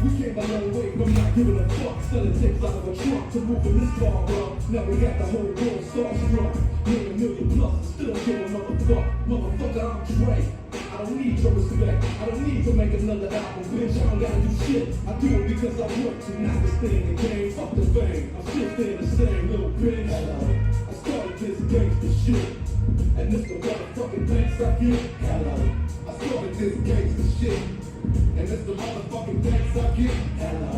We came a long way from not giving a fuck. Selling tapes out of a trunk to moving this far, bro. Now we got the whole world starstruck. Made a million plus, still give a motherfucker. Motherfucker, I'm Dre. I don't need your respect. I don't need to make another album, bitch. I don't gotta do shit. I do it because I want to. Not to stay in the game. Fuck the fame. I'm still staying the same, little bitch. I started this gangsta shit. And this the motherfucking thanks I get. Hello. I started this gangsta shit. And this the motherfucking thanks I get. Hello.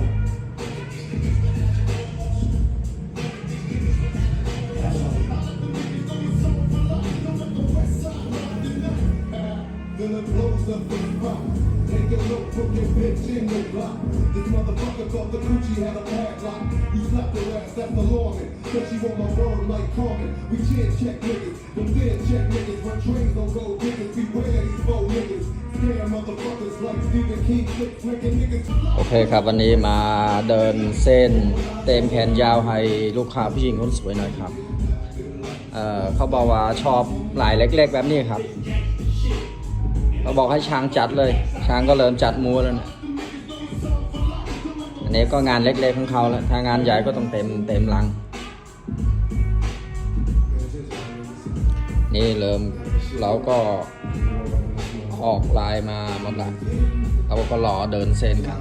Then it blows up the spot. Take a look, put your bitch in the block. This motherfucker thought the Gucci had a padlock. You slapped her ass, that's alarming. Said she want my word like Carmen. We can't check niggas, but then check niggas. When trains don't go niggas, beware these faux niggas. Scare motherfuckers like Stephen King, flick flicking niggas. โอเคครับวันนี้มาเดินเส้นเต็มแขนยาวให้ลูกค้าผู้หญิงคนสวยหน่อยครับเขาบอกว่าชอบลายเล็กๆแบบนี้ครับเราบอกให้ช้างจัดเลยช้างก็เริ่มจัดมูแล้วนะอันนี้ก็งานเล็กๆของเขาแล้วถ้างานใหญ่ก็ต้องเต็มลังนี่เริ่มเราก็ออกลายมาหมดละเราก็รอเดินเส้นกัน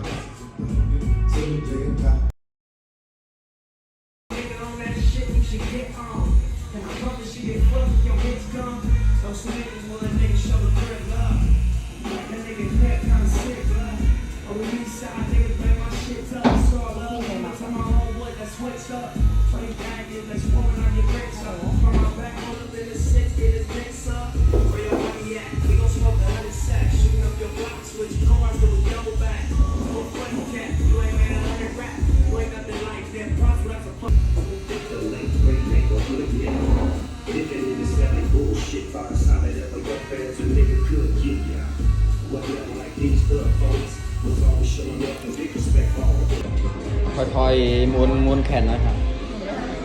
ค่อยๆม้วนแขนนะครับ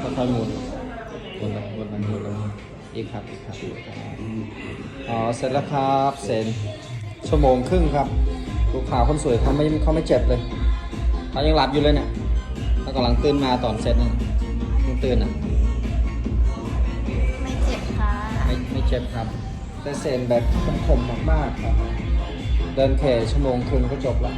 ค่อยๆม้วนอีกครับอ๋อเสร็จแล้วครับเสร็จชั่วโมงครึ่งครับลูกค้าคนสวยเขาไม่เจ็บเลยเขายังหลับอยู่เลยเนี่ยเขากำลังตื่นมาตอนเสร็จนะตื่นอ่ะไม่เจ็บค่ะไม่เจ็บครับแต่เส้นแบบคมๆมากๆครับเดินแค่ชั่วโมงครึ่งก็จบละ